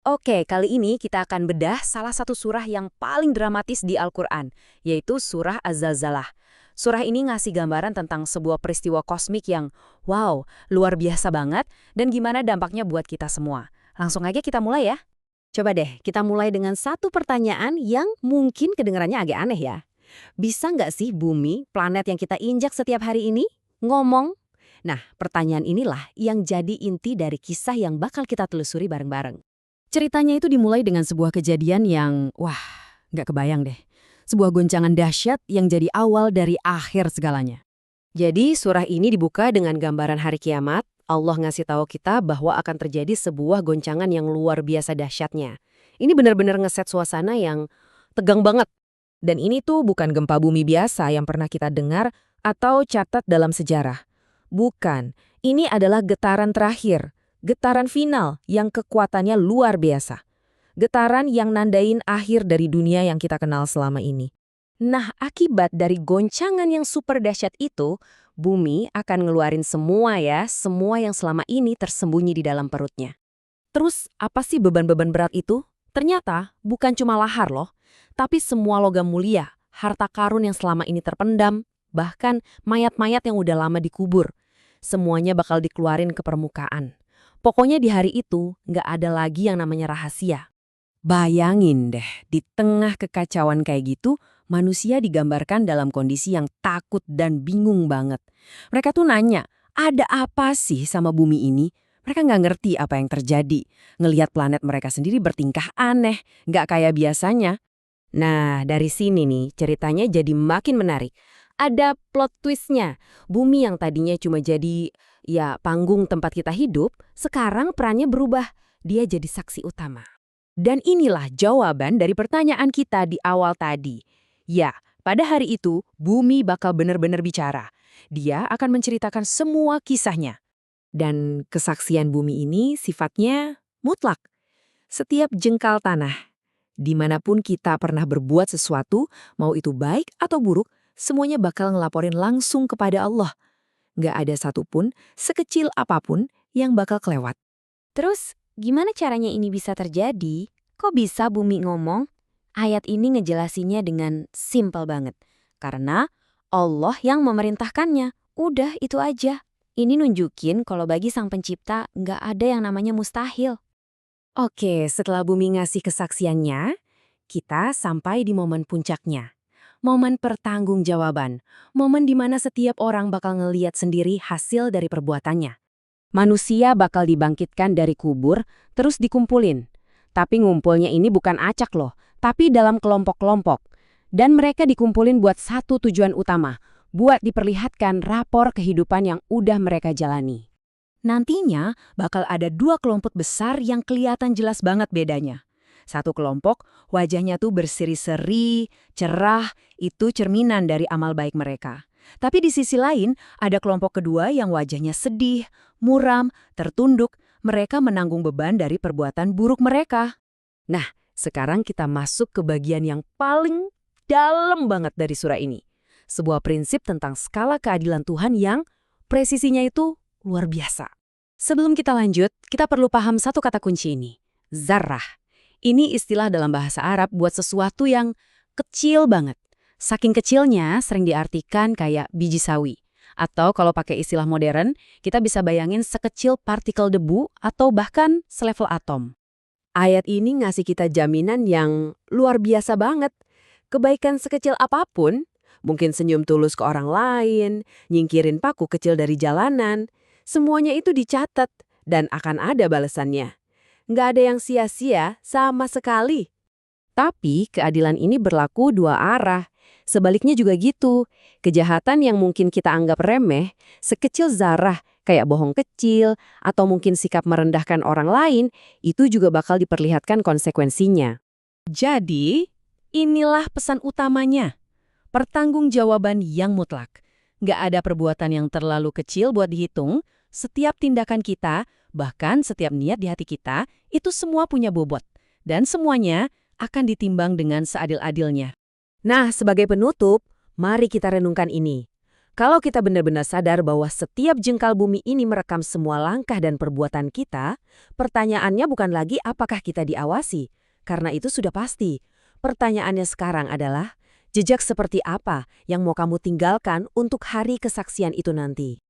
Oke, kali ini kita akan bedah salah satu surah yang paling dramatis di Al-Quran, yaitu surah Az-Zalzalah. Surah ini ngasih gambaran tentang sebuah peristiwa kosmik yang, wow, luar biasa banget, dan gimana dampaknya buat kita semua. Langsung aja kita mulai ya. Coba deh, kita mulai dengan satu pertanyaan yang mungkin kedengarannya agak aneh ya. Bisa nggak sih bumi, planet yang kita injak setiap hari ini, ngomong? Nah, pertanyaan inilah yang jadi inti dari kisah yang bakal kita telusuri bareng-bareng. Ceritanya itu dimulai dengan sebuah kejadian yang, wah, nggak kebayang deh. Sebuah goncangan dahsyat yang jadi awal dari akhir segalanya. Jadi surah ini dibuka dengan gambaran hari kiamat. Allah ngasih tahu kita bahwa akan terjadi sebuah goncangan yang luar biasa dahsyatnya. Ini benar-benar ngeset suasana yang tegang banget. Dan ini tuh bukan gempa bumi biasa yang pernah kita dengar atau catat dalam sejarah. Bukan, ini adalah getaran terakhir, getaran final yang kekuatannya luar biasa. Getaran yang nandain akhir dari dunia yang kita kenal selama ini. Nah, akibat dari goncangan yang super dahsyat itu, bumi akan ngeluarin semua yang selama ini tersembunyi di dalam perutnya. Terus, apa sih beban-beban berat itu? Ternyata bukan cuma lahar loh, tapi semua logam mulia, harta karun yang selama ini terpendam, bahkan mayat-mayat yang udah lama dikubur. Semuanya bakal dikeluarin ke permukaan. Pokoknya di hari itu, nggak ada lagi yang namanya rahasia. Bayangin deh, di tengah kekacauan kayak gitu, manusia digambarkan dalam kondisi yang takut dan bingung banget. Mereka tuh nanya, ada apa sih sama bumi ini? Mereka nggak ngerti apa yang terjadi. Ngelihat planet mereka sendiri bertingkah aneh, nggak kayak biasanya. Nah, dari sini nih ceritanya jadi makin menarik. Ada plot twistnya. Bumi yang tadinya cuma jadi panggung tempat kita hidup, sekarang perannya berubah. Dia jadi saksi utama. Dan inilah jawaban dari pertanyaan kita di awal tadi. Ya, pada hari itu bumi bakal benar-benar bicara. Dia akan menceritakan semua kisahnya. Dan kesaksian bumi ini sifatnya mutlak. Setiap jengkal tanah, dimanapun kita pernah berbuat sesuatu, mau itu baik atau buruk, semuanya bakal ngelaporin langsung kepada Allah. Nggak ada satupun, sekecil apapun, yang bakal kelewat. Terus, gimana caranya ini bisa terjadi? Kok bisa bumi ngomong? Ayat ini ngejelasinnya dengan simpel banget. Karena Allah yang memerintahkannya. Udah, itu aja. Ini nunjukin kalau bagi sang pencipta nggak ada yang namanya mustahil. Oke, setelah bumi ngasih kesaksiannya, kita sampai di momen puncaknya. Momen pertanggungjawaban. Momen di mana setiap orang bakal ngeliat sendiri hasil dari perbuatannya. Manusia bakal dibangkitkan dari kubur, terus dikumpulin. Tapi ngumpulnya ini bukan acak loh, tapi dalam kelompok-kelompok. Dan mereka dikumpulin buat satu tujuan utama, buat diperlihatkan rapor kehidupan yang udah mereka jalani. Nantinya bakal ada dua kelompok besar yang kelihatan jelas banget bedanya. Satu kelompok, wajahnya tuh berseri-seri, cerah, itu cerminan dari amal baik mereka. Tapi di sisi lain, ada kelompok kedua yang wajahnya sedih, muram, tertunduk, mereka menanggung beban dari perbuatan buruk mereka. Nah, sekarang kita masuk ke bagian yang paling dalam banget dari surah ini. Sebuah prinsip tentang skala keadilan Tuhan yang presisinya itu luar biasa. Sebelum kita lanjut, kita perlu paham satu kata kunci ini. Zarrah. Ini istilah dalam bahasa Arab buat sesuatu yang kecil banget. Saking kecilnya sering diartikan kayak biji sawi. Atau kalau pakai istilah modern, kita bisa bayangin sekecil partikel debu atau bahkan selevel atom. Ayat ini ngasih kita jaminan yang luar biasa banget. Kebaikan sekecil apapun, mungkin senyum tulus ke orang lain, nyingkirin paku kecil dari jalanan, semuanya itu dicatat dan akan ada balasannya. Nggak ada yang sia-sia sama sekali. Tapi keadilan ini berlaku dua arah. Sebaliknya juga gitu. Kejahatan yang mungkin kita anggap remeh, sekecil zarah, kayak bohong kecil, atau mungkin sikap merendahkan orang lain, itu juga bakal diperlihatkan konsekuensinya. Jadi, inilah pesan utamanya. Pertanggungjawaban yang mutlak. Nggak ada perbuatan yang terlalu kecil buat dihitung, setiap tindakan kita, bahkan setiap niat di hati kita, itu semua punya bobot. Dan semuanya akan ditimbang dengan seadil-adilnya. Nah, sebagai penutup, mari kita renungkan ini. Kalau kita benar-benar sadar bahwa setiap jengkal bumi ini merekam semua langkah dan perbuatan kita, pertanyaannya bukan lagi apakah kita diawasi, karena itu sudah pasti. Pertanyaannya sekarang adalah, jejak seperti apa yang mau kamu tinggalkan untuk hari kesaksian itu nanti?